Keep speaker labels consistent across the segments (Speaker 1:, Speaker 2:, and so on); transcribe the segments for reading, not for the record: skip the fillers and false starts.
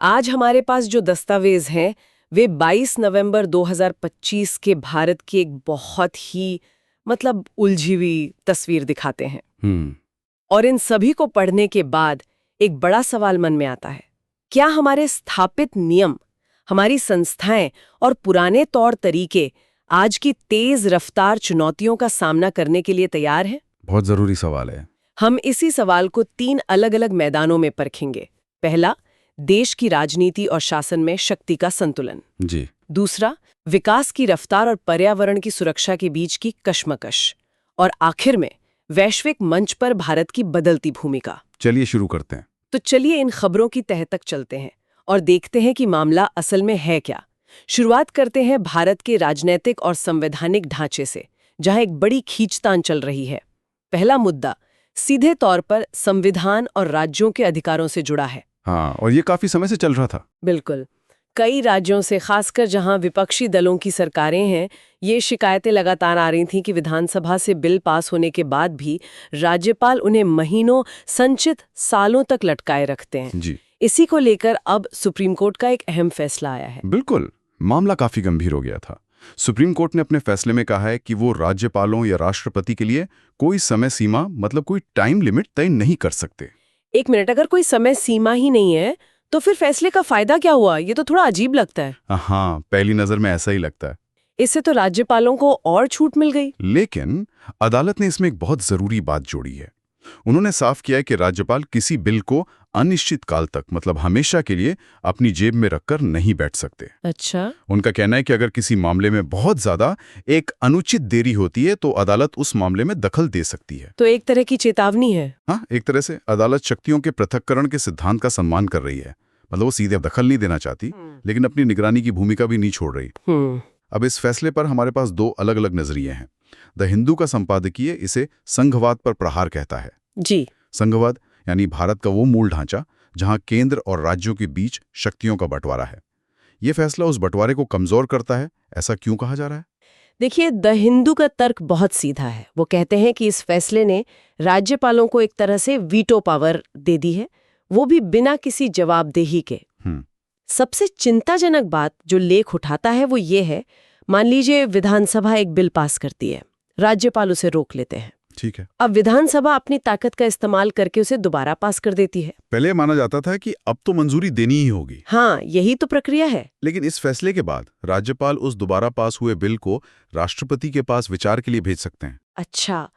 Speaker 1: आज हमारे पास जो दस्तावेज हैं वे 22 नवंबर 2025 के भारत की एक बहुत ही उलझी हुई तस्वीर दिखाते हैं। और इन सभी को पढ़ने के बाद एक बड़ा सवाल मन में आता है, क्या हमारे स्थापित नियम, हमारी संस्थाएं और पुराने तौर तरीके आज की तेज रफ्तार चुनौतियों का सामना करने के लिए तैयार हैं?
Speaker 2: बहुत जरूरी सवाल है।
Speaker 1: हम इसी सवाल को 3 अलग-अलग मैदानों में परखेंगे। पहला, देश की राजनीति और शासन में शक्ति का संतुलन।
Speaker 2: जी।
Speaker 1: दूसरा, विकास की रफ्तार और पर्यावरण की सुरक्षा के बीच की कशमकश। और आखिर में, वैश्विक मंच पर भारत की बदलती भूमिका।
Speaker 2: चलिए शुरू करते हैं।
Speaker 1: तो चलिए इन खबरों की तह तक चलते हैं और देखते हैं कि मामला असल में है क्या। शुरुआत करते हैं भारत के राजनीतिक और संवैधानिक ढांचे से, जहां एक बड़ी खींचतान चल रही है। पहला मुद्दा सीधे तौर पर संविधान और राज्यों के अधिकारों से जुड़ा है।
Speaker 2: हाँ, और ये काफी समय से चल रहा था।
Speaker 1: बिल्कुल। कई राज्यों से, खासकर जहां विपक्षी दलों की सरकारें हैं, ये शिकायतें लगातार आ रही थीं कि विधानसभा से बिल पास होने के बाद भी राज्यपाल उन्हें महीनों, संचित सालों तक लटकाए रखते हैं।
Speaker 2: जी।
Speaker 1: इसी को लेकर अब सुप्रीम कोर्ट का एक अहम फैसला आया है।
Speaker 2: बिल्कुल, मामला काफी गंभीर हो गया था। सुप्रीम कोर्ट ने अपने फैसले में कहा है कि वो राज्यपालों या राष्ट्रपति के लिए कोई समय सीमा कोई टाइम लिमिट तय नहीं कर सकते।
Speaker 1: एक मिनट, अगर कोई समय सीमा ही नहीं है तो फिर फैसले का फायदा क्या हुआ? ये तो थोड़ा अजीब लगता है।
Speaker 2: हाँ, पहली नजर में ऐसा ही लगता है।
Speaker 1: इससे तो राज्यपालों को और छूट मिल गई।
Speaker 2: लेकिन अदालत ने इसमें एक बहुत जरूरी बात जोड़ी है। उन्होंने साफ किया है कि राज्यपाल किसी बिल को अनिश्चित काल तक हमेशा के लिए अपनी जेब में रखकर नहीं बैठ सकते।
Speaker 1: अच्छा।
Speaker 2: उनका कहना है कि अगर किसी मामले में बहुत ज्यादा एक अनुचित देरी होती है तो अदालत उस मामले में दखल दे सकती है।
Speaker 1: तो एक तरह की चेतावनी है।
Speaker 2: हाँ, एक तरह से अदालत शक्तियों के पृथक्करण के सिद्धांत का सम्मान कर रही है। वो सीधे दखल नहीं देना चाहती, लेकिन अपनी निगरानी की भूमिका भी नहीं छोड़ रही। अब इस फैसले पर हमारे पास 2 अलग अलग नजरिए हैं। द हिंदू का संपादकीय इसे संघवाद पर प्रहार कहता है।
Speaker 1: जी।
Speaker 2: संघवाद यानी भारत का वो मूल ढांचा जहां केंद्र और राज्यों के बीच शक्तियों का बंटवारा है। ये फैसला उस बंटवारे को कमजोर करता है, ऐसा क्यों कहा जा रहा है?
Speaker 1: देखिए, द हिंदू का तर्क बहुत सीधा है। वो कहते हैं कि इस फैसले ने राज्यपालों को एक तरह से वीटो पावर दे दी है, वो भी बिना किसी जवाबदेही के। सबसे चिंताजनक बात जो लेख उठाता है वो ये है, मान लीजिए विधानसभा एक बिल पास करती है, राज्यपाल उसे रोक लेते हैं।
Speaker 2: ठीक है।
Speaker 1: अब विधानसभा अपनी ताकत का इस्तेमाल करके उसे दोबारा पास कर देती है।
Speaker 2: पहले माना जाता था कि अब तो मंजूरी देनी ही होगी।
Speaker 1: हाँ, यही तो प्रक्रिया है।
Speaker 2: लेकिन इस फैसले के बाद राज्यपाल उस दोबारा पास हुए बिल को राष्ट्रपति के पास विचार के लिए भेज सकते हैं।
Speaker 1: अच्छा,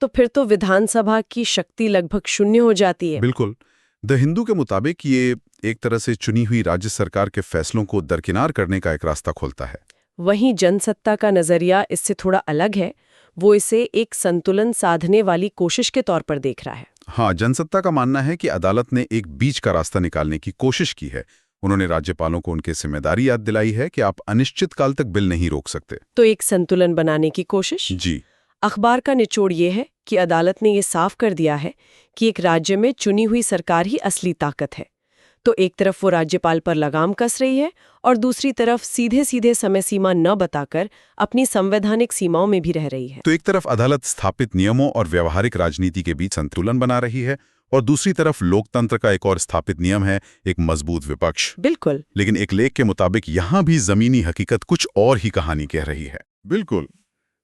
Speaker 1: तो फिर तो विधानसभा की शक्ति लगभग शून्य हो जाती है।
Speaker 2: बिल्कुल। द हिंदू के मुताबिक ये एक तरह से चुनी हुई राज्य सरकार के फैसलों को दरकिनार करने का एक रास्ता खोलता है।
Speaker 1: वहीं जनसत्ता का नजरिया इससे थोड़ा अलग है। वो इसे एक संतुलन साधने वाली कोशिश के तौर पर देख रहा है।
Speaker 2: हाँ, जनसत्ता का मानना है कि अदालत ने एक बीच का रास्ता निकालने की कोशिश की है। उन्होंने राज्यपालों को उनकी जिम्मेदारी याद दिलाई है कि आप अनिश्चित काल तक बिल नहीं रोक सकते।
Speaker 1: तो एक संतुलन बनाने की कोशिश।
Speaker 2: जी।
Speaker 1: अखबार का निचोड़ ये है कि अदालत ने ये साफ कर दिया है कि एक राज्य में चुनी हुई सरकार ही असली ताकत है। तो एक तरफ वो राज्यपाल पर लगाम कस रही है और दूसरी तरफ सीधे सीधे समय सीमा न बताकर अपनी संवैधानिक सीमाओं में भी रह रही है।
Speaker 2: तो एक तरफ अदालत स्थापित नियमों और व्यवहारिक राजनीति के बीच संतुलन बना रही है और दूसरी तरफ लोकतंत्र का एक और स्थापित नियम है, एक मजबूत विपक्ष।
Speaker 1: बिल्कुल।
Speaker 2: लेकिन एक लेख के मुताबिक यहाँ भी जमीनी हकीकत कुछ और ही कहानी कह रही है। बिल्कुल।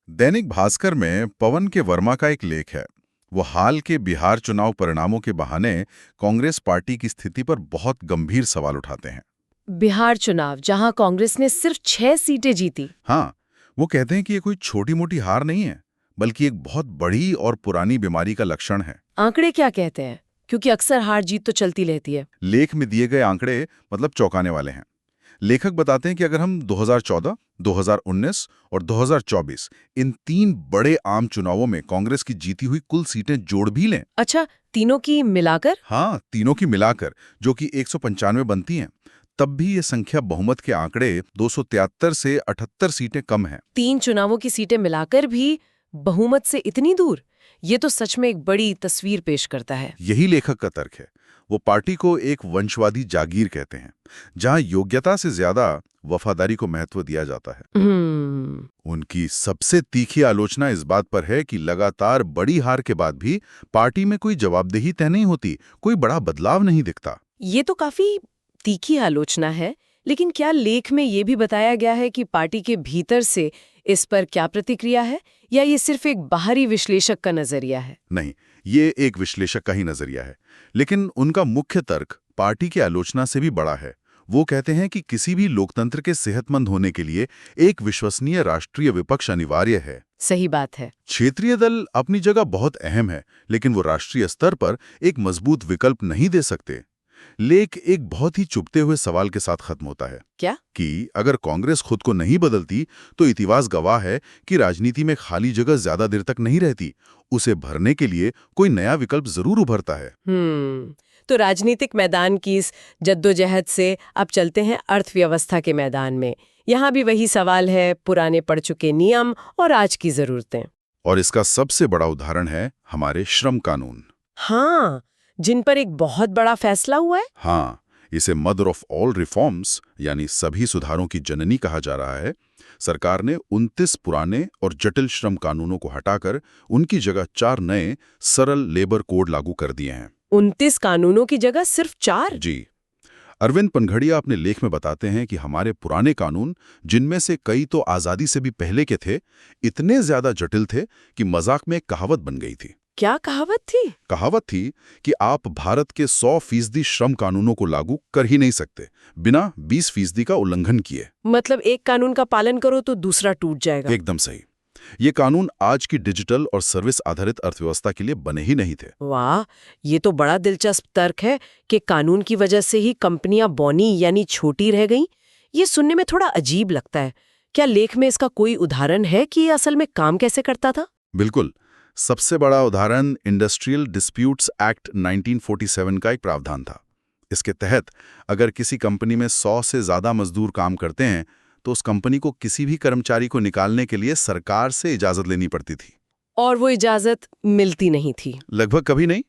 Speaker 2: दैनिक भास्कर में पवन के वर्मा का एक लेख है। वो हाल के बिहार चुनाव परिणामों के बहाने कांग्रेस पार्टी की स्थिति पर बहुत गंभीर सवाल उठाते हैं।
Speaker 1: बिहार चुनाव, जहां कांग्रेस ने सिर्फ 6 सीटें जीती।
Speaker 2: हाँ, वो कहते हैं कि ये कोई छोटी मोटी हार नहीं है, बल्कि एक बहुत बड़ी और पुरानी बीमारी का लक्षण है।
Speaker 1: आंकड़े क्या कहते हैं? क्योंकि अक्सर हार जीत तो चलती रहती है।
Speaker 2: लेख में दिए गए आंकड़े चौंकाने वाले हैं। लेखक बताते हैं कि अगर हम 2014, 2019 और 2024 इन 3 बड़े आम चुनावों में कांग्रेस की जीती हुई कुल सीटें जोड़ भी लें।
Speaker 1: अच्छा, तीनों की मिलाकर?
Speaker 2: हाँ, तीनों की मिलाकर, जो कि 195 बनती हैं, तब भी ये संख्या बहुमत के आंकड़े 273 से 78 सीटें कम है।
Speaker 1: 3 चुनावों की सीटें मिलाकर भी बहुमत से इतनी दूर? ये तो सच में एक बड़ी तस्वीर पेश करता है।
Speaker 2: यही लेखक का तर्क है। वो पार्टी को एक वंशवादी जागीर कहते हैं, जहां योग्यता से ज्यादा वफादारी को महत्व दिया जाता है। उनकी सबसे तीखी आलोचना इस बात पर है कि लगातार बड़ी हार के बाद भी पार्टी में कोई जवाबदेही तय नहीं होती, कोई बड़ा बदलाव नहीं दिखता।
Speaker 1: ये तो काफी तीखी आलोचना है, लेकिन क्या लेख में ये भी बताया गया है कि पार्टी के भीतर से इस पर क्या प्रतिक्रिया है, या ये सिर्फ एक बाहरी विश्लेषक का नजरिया है?
Speaker 2: नहीं, ये एक विश्लेषक का ही नजरिया है, लेकिन उनका मुख्य तर्क पार्टी की आलोचना से भी बड़ा है। वो कहते हैं कि किसी भी लोकतंत्र के सेहतमंद होने के लिए एक विश्वसनीय राष्ट्रीय विपक्ष अनिवार्य है।
Speaker 1: सही बात है।
Speaker 2: क्षेत्रीय दल अपनी जगह बहुत अहम है, लेकिन वो राष्ट्रीय स्तर पर एक मजबूत विकल्प नहीं दे सकते। लेख एक बहुत ही चुभते हुए सवाल के साथ खत्म होता है।
Speaker 1: क्या?
Speaker 2: कि अगर कांग्रेस खुद को नहीं बदलती तो इतिहास गवाह है कि राजनीति में खाली जगह ज्यादा देर तक नहीं रहती। उसे भरने के लिए कोई नया विकल्प जरूर उभरता है।
Speaker 1: तो राजनीतिक मैदान की इस जद्दोजहद से अब चलते हैं अर्थव्यवस्था के मैदान में। यहाँ भी वही सवाल है, पुराने पड़ चुके नियम और आज की जरूरतें।
Speaker 2: और इसका सबसे बड़ा उदाहरण है हमारे श्रम कानून।
Speaker 1: हाँ, जिन पर एक बहुत बड़ा फैसला हुआ है।
Speaker 2: हाँ, इसे मदर ऑफ ऑल रिफॉर्म्स यानी सभी सुधारों की जननी कहा जा रहा है। सरकार ने 29 पुराने और जटिल श्रम कानूनों को हटाकर उनकी जगह 4 नए सरल लेबर कोड लागू कर दिए हैं।
Speaker 1: 29 कानूनों की जगह सिर्फ 4?
Speaker 2: जी। अरविंद पनघड़िया अपने लेख में बताते हैं कि हमारे पुराने कानून, जिनमें से कई तो आज़ादी से भी पहले के थे, इतने ज्यादा जटिल थे कि मजाक में एक कहावत बन गई थी।
Speaker 1: क्या कहावत थी?
Speaker 2: कहावत थी कि आप भारत के 100% श्रम कानूनों को लागू कर ही नहीं सकते बिना 20% का उल्लंघन किए।
Speaker 1: मतलब एक कानून का पालन करो तो दूसरा टूट जाएगा।
Speaker 2: एकदम सही। ये कानून आज की डिजिटल और सर्विस आधारित अर्थव्यवस्था के लिए बने ही नहीं थे।
Speaker 1: वाह, ये तो बड़ा दिलचस्प तर्क है कि कानून की वजह से ही कंपनियां बौनी यानी छोटी रह गईं। ये सुनने में थोड़ा अजीब लगता है। क्या लेख में इसका कोई उदाहरण है कि ये असल में काम कैसे करता था?
Speaker 2: बिल्कुल। सबसे बड़ा उदाहरण इंडस्ट्रियल डिस्प्यूट्स एक्ट 1947 का एक प्रावधान था। इसके तहत अगर किसी कंपनी में 100 से ज्यादा मजदूर काम करते हैं तो उस कंपनी को किसी भी कर्मचारी को निकालने के लिए सरकार से इजाजत लेनी पड़ती थी।
Speaker 1: और वो इजाजत मिलती नहीं थी?
Speaker 2: लगभग कभी नहीं,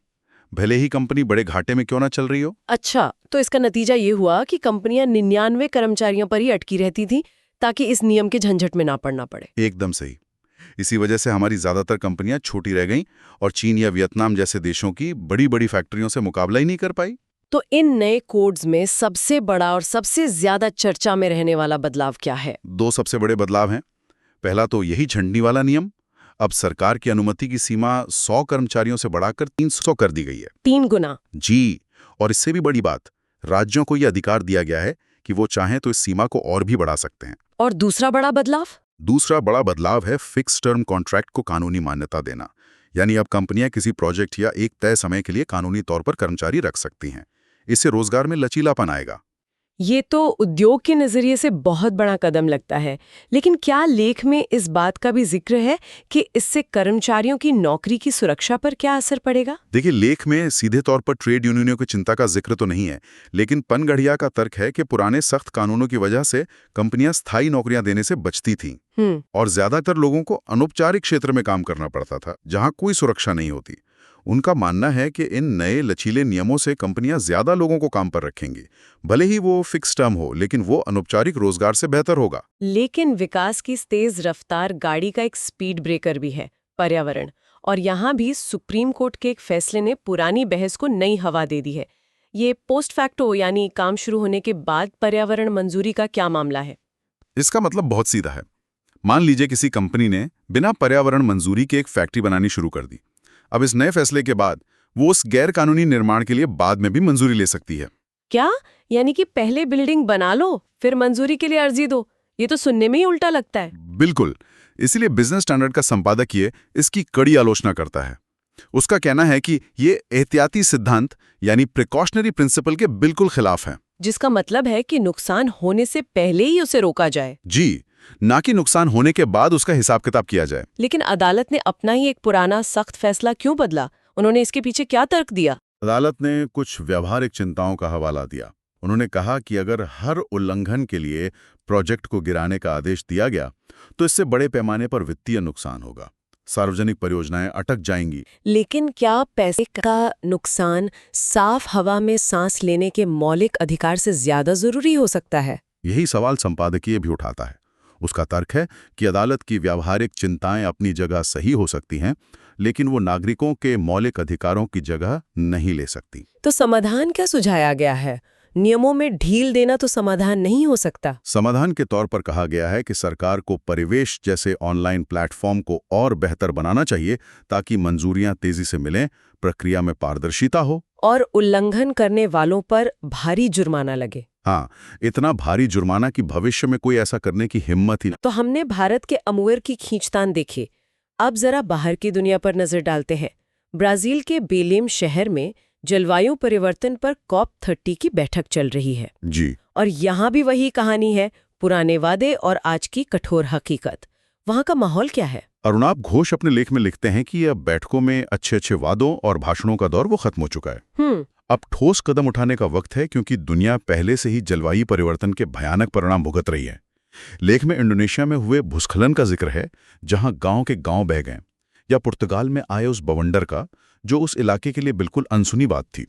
Speaker 2: भले ही कंपनी बड़े घाटे में क्यों ना चल रही हो।
Speaker 1: अच्छा, तो इसका नतीजा ये हुआ कि कंपनियां 99 कर्मचारियों पर ही अटकी रहती थी ताकि इस नियम के झंझट में ना पड़ना पड़े।
Speaker 2: एकदम सही। इसी वजह से हमारी ज्यादातर कंपनियां छोटी रह गईं और चीन या वियतनाम जैसे देशों की बड़ी बड़ी फैक्ट्रियों से मुकाबला ही नहीं कर पाई।
Speaker 1: तो इन नए कोड्स में सबसे बड़ा और सबसे ज्यादा चर्चा में रहने वाला बदलाव क्या है?
Speaker 2: 2 सबसे बड़े बदलाव हैं। पहला तो यही छंटनी वाला नियम। अब सरकार की अनुमति की सीमा 100 कर्मचारियों से बढ़ाकर 300 कर दी गई है।
Speaker 1: 3 गुना?
Speaker 2: जी। और इससे भी बड़ी बात, राज्यों को यह अधिकार दिया गया है कि वो चाहें तो इस सीमा को और भी बढ़ा सकते हैं।
Speaker 1: और दूसरा बड़ा बदलाव? दूसरा
Speaker 2: बड़ा बदलाव है फिक्स टर्म कॉन्ट्रैक्ट को कानूनी मान्यता देना। यानी अब कंपनियां किसी प्रोजेक्ट या एक तय समय के लिए कानूनी तौर पर कर्मचारी रख सकती हैं। इससे रोजगार में लचीलापन आएगा।
Speaker 1: ये तो उद्योग के नजरिए से बहुत बड़ा कदम लगता है, लेकिन क्या लेख में इस बात का भी जिक्र है कि इससे कर्मचारियों की नौकरी की सुरक्षा पर क्या असर पड़ेगा?
Speaker 2: देखिए, लेख में सीधे तौर पर ट्रेड यूनियनों की चिंता का जिक्र तो नहीं है, लेकिन पनघड़िया का तर्क है कि पुराने सख्त कानूनों की वजह से कंपनियां स्थायी नौकरियां देने से बचती थीं और ज्यादातर लोगों को अनौपचारिक क्षेत्र में काम करना पड़ता था, जहां कोई सुरक्षा नहीं होती। उनका मानना है कि इन नए लचीले नियमों से कंपनियां ज्यादा लोगों को काम पर रखेंगी। भले ही वो फिक्स टर्म हो, लेकिन वो अनौपचारिक रोजगार से बेहतर होगा।
Speaker 1: लेकिन विकास की तेज रफ्तार गाड़ी का एक स्पीड ब्रेकर भी है, पर्यावरण। और यहाँ भी सुप्रीम कोर्ट के एक फैसले ने पुरानी बहस को नई हवा दे दी है। ये पोस्ट फैक्टो यानी काम शुरू होने के बाद पर्यावरण मंजूरी का क्या मामला है?
Speaker 2: इसका मतलब बहुत सीधा है। मान लीजिए किसी कंपनी ने बिना पर्यावरण मंजूरी के एक फैक्ट्री बनानी शुरू कर दी। अब इस नए फैसले के बाद वो उस गैर कानूनी निर्माण के लिए बाद में भी मंजूरी ले सकती है।
Speaker 1: क्या? यानी कि पहले बिल्डिंग बना लो फिर मंजूरी के लिए अर्जी दो? ये तो सुनने में ही उल्टा लगता है।
Speaker 2: बिल्कुल। इसीलिए बिजनेस स्टैंडर्ड का संपादकीय इसकी कड़ी आलोचना करता है। उसका कहना है कि ये एहतियाती सिद्धांत यानी प्रिकॉशनरी प्रिंसिपल के बिल्कुल खिलाफ है।
Speaker 1: जिसका मतलब है कि नुकसान होने से पहले ही उसे रोका जाए।
Speaker 2: जी, ना कि नुकसान होने के बाद उसका हिसाब किताब किया जाए।
Speaker 1: लेकिन अदालत ने अपना ही एक पुराना सख्त फैसला क्यों बदला? उन्होंने इसके पीछे क्या तर्क दिया?
Speaker 2: अदालत ने कुछ व्यावहारिक चिंताओं का हवाला दिया। उन्होंने कहा कि अगर हर उल्लंघन के लिए प्रोजेक्ट को गिराने का आदेश दिया गया तो इससे बड़े पैमाने पर वित्तीय नुकसान होगा, सार्वजनिक परियोजनाएं अटक जाएंगी।
Speaker 1: लेकिन क्या पैसे का नुकसान साफ हवा में सांस लेने के मौलिक अधिकार से ज्यादा जरूरी हो सकता है?
Speaker 2: यही सवाल संपादकीय भी उठाता है। उसका तर्क है कि अदालत की व्यावहारिक चिंताएं अपनी जगह सही हो सकती हैं, लेकिन वो नागरिकों के मौलिक अधिकारों की जगह नहीं ले सकती।
Speaker 1: तो समाधान क्या सुझाया गया है? नियमों में ढील देना तो समाधान नहीं हो सकता।
Speaker 2: समाधान के तौर पर कहा गया है कि सरकार को परिवेश जैसे ऑनलाइन प्लेटफॉर्म को और बेहतर बनाना चाहिए ताकि मंजूरियां तेजी से मिलें, प्रक्रिया में पारदर्शिता हो
Speaker 1: और उल्लंघन करने वालों पर भारी जुर्माना लगे।
Speaker 2: हाँ, इतना भारी जुर्माना कि भविष्य में कोई ऐसा करने की हिम्मत ही न।
Speaker 1: तो हमने भारत के अमूर की खींचतान देखी। अब जरा बाहर की दुनिया पर नजर डालते हैं। ब्राजील के बेलेम शहर में जलवायु परिवर्तन पर COP30 की बैठक चल रही है
Speaker 2: जी।
Speaker 1: और यहाँ भी वही कहानी है, पुराने वादे और आज की कठोर हकीकत। वहाँ का माहौल क्या है?
Speaker 2: अरुणाभ घोष अपने लेख में लिखते हैं कि अब बैठकों में अच्छे वादों और भाषणों का दौर वो खत्म हो चुका है। अब ठोस कदम उठाने का वक्त है, क्योंकि दुनिया पहले से ही जलवायु परिवर्तन के भयानक परिणाम भुगत रही है। लेख में इंडोनेशिया में हुए भूस्खलन का जिक्र है, जहां गांव के गांव बह गए, या पुर्तगाल में आए उस बवंडर का, जो उस इलाके के लिए बिल्कुल अनसुनी बात थी।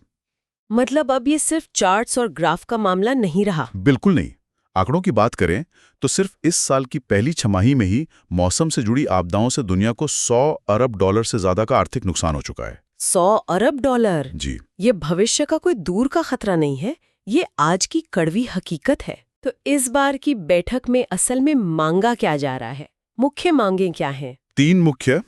Speaker 1: मतलब अब ये सिर्फ चार्ट्स और ग्राफ का मामला नहीं रहा।
Speaker 2: बिल्कुल नहीं। आंकड़ों की बात करें तो सिर्फ इस साल की पहली छमाही में ही मौसम से जुड़ी आपदाओं से दुनिया को $100 अरब से ज्यादा का आर्थिक नुकसान हो चुका है।
Speaker 1: $100 अरब?
Speaker 2: जी।
Speaker 1: ये भविष्य का कोई दूर का खतरा नहीं है, ये आज की कड़वी हकीकत है। तो इस बार की बैठक में असल में मांगा क्या जा रहा है? मुख्य मांगें क्या हैं?
Speaker 2: 3 मुख्य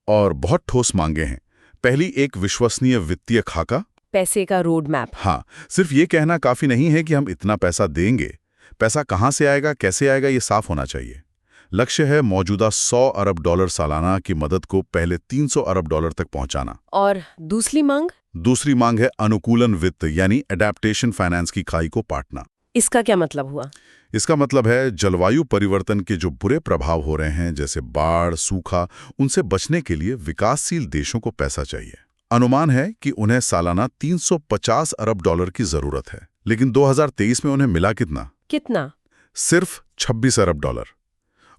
Speaker 2: और बहुत ठोस मांगे हैं। पहली, एक विश्वसनीय वित्तीय खाका,
Speaker 1: पैसे का रोड मैप।
Speaker 2: हाँ, सिर्फ ये कहना काफी नहीं है कि हम इतना पैसा देंगे। पैसा कहाँ से आएगा, कैसे आएगा, ये साफ होना चाहिए। लक्ष्य है मौजूदा $100 अरब सालाना की मदद को पहले $300 अरब तक पहुंचाना।
Speaker 1: और दूसरी मांग?
Speaker 2: दूसरी मांग है अनुकूलन वित्त, यानी एडेप्टेशन फाइनेंस की खाई को पाटना।
Speaker 1: इसका क्या मतलब हुआ?
Speaker 2: इसका मतलब है जलवायु परिवर्तन के जो बुरे प्रभाव हो रहे हैं, जैसे बाढ़, सूखा, उनसे बचने के लिए विकासशील देशों को पैसा चाहिए। अनुमान है कि उन्हें सालाना $350 अरब की जरूरत है, लेकिन 2023 में उन्हें मिला कितना? सिर्फ $26 अरब,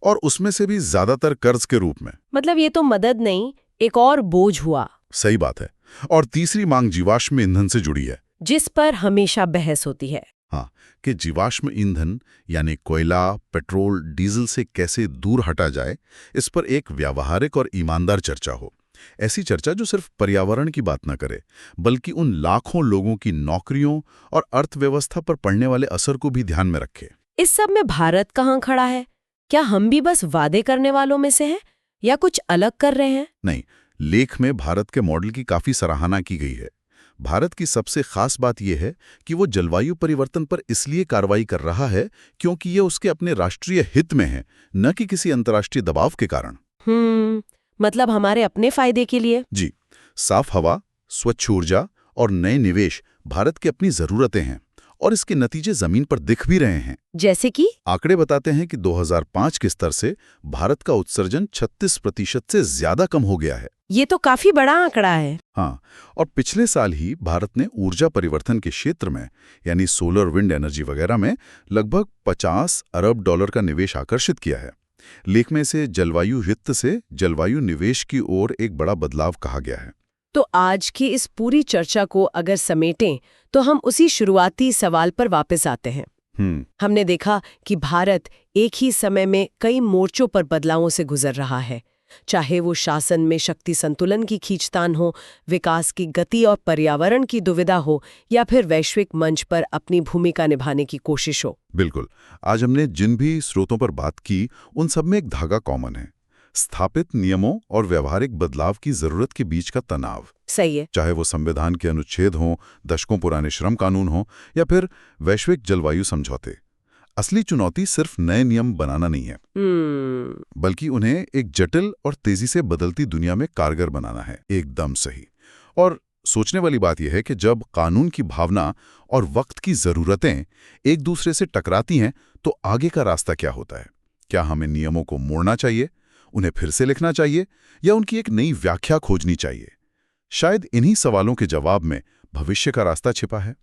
Speaker 2: और उसमें से भी ज्यादातर कर्ज के रूप में।
Speaker 1: मतलब ये तो मदद नहीं, एक और बोझ हुआ।
Speaker 2: सही बात है। और तीसरी मांग जीवाश्म ईंधन से जुड़ी है,
Speaker 1: जिस पर हमेशा बहस होती है।
Speaker 2: हाँ, कि जीवाश्म ईंधन यानी कोयला, पेट्रोल, डीजल से कैसे दूर हटा जाए, इस पर एक व्यावहारिक और ईमानदार चर्चा हो। ऐसी चर्चा जो सिर्फ पर्यावरण की बात न करे, बल्कि उन लाखों लोगों की नौकरियों और अर्थव्यवस्था पर पड़ने वाले असर को भी ध्यान में रखे।
Speaker 1: इस सब में भारत कहाँ खड़ा है? क्या हम भी बस वादे करने वालों में से हैं या कुछ अलग कर रहे हैं?
Speaker 2: नहीं, लेख में भारत के मॉडल की काफी सराहना की गई है। भारत की सबसे खास बात यह है कि वो जलवायु परिवर्तन पर इसलिए कार्रवाई कर रहा है क्योंकि ये उसके अपने राष्ट्रीय हित में है, न कि किसी अंतर्राष्ट्रीय दबाव के कारण।
Speaker 1: मतलब हमारे अपने फायदे के लिए?
Speaker 2: जी। साफ हवा, स्वच्छ ऊर्जा और नए निवेश भारत की अपनी जरूरतें हैं, और इसके नतीजे जमीन पर दिख भी रहे हैं।
Speaker 1: जैसे कि
Speaker 2: आंकड़े बताते हैं कि 2005 के स्तर से भारत का उत्सर्जन 36% से ज्यादा कम हो गया है।
Speaker 1: ये तो काफी बड़ा आंकड़ा है।
Speaker 2: हाँ, और पिछले साल ही भारत ने ऊर्जा परिवर्तन के क्षेत्र में, यानी सोलर, विंड एनर्जी वगैरह में लगभग $50 अरब का निवेश आकर्षित किया है। लेख में से जलवायु वित्त से जलवायु निवेश की ओर एक बड़ा बदलाव कहा गया है।
Speaker 1: तो आज की इस पूरी चर्चा को अगर समेटें तो हम उसी शुरुआती सवाल पर वापस आते हैं। हमने देखा कि भारत एक ही समय में कई मोर्चों पर बदलावों से गुजर रहा है, चाहे वो शासन में शक्ति संतुलन की खींचतान हो, विकास की गति और पर्यावरण की दुविधा हो, या फिर वैश्विक मंच पर अपनी भूमिका निभाने की कोशिश हो।
Speaker 2: बिल्कुल। आज हमने जिन भी स्रोतों पर बात की, उन सब में एक धागा कॉमन है: स्थापित नियमों और व्यवहारिक बदलाव की जरूरत के बीच का तनाव।
Speaker 1: सही है।
Speaker 2: चाहे वो संविधान के अनुच्छेद हों, दशकों पुराने श्रम कानून हों, या फिर वैश्विक जलवायु समझौते। असली चुनौती सिर्फ नए नियम बनाना नहीं है, बल्कि उन्हें एक जटिल और तेजी से बदलती दुनिया में कारगर बनाना है। एकदम सही। और सोचने वाली बात यह है कि जब कानून की भावना और वक्त की जरूरतें एक दूसरे से टकराती हैं, तो आगे का रास्ता क्या होता है? क्या हमें नियमों को मोड़ना चाहिए, उन्हें फिर से लिखना चाहिए, या उनकी एक नई व्याख्या खोजनी चाहिए? शायद इन्हीं सवालों के जवाब में भविष्य का रास्ता छिपा है।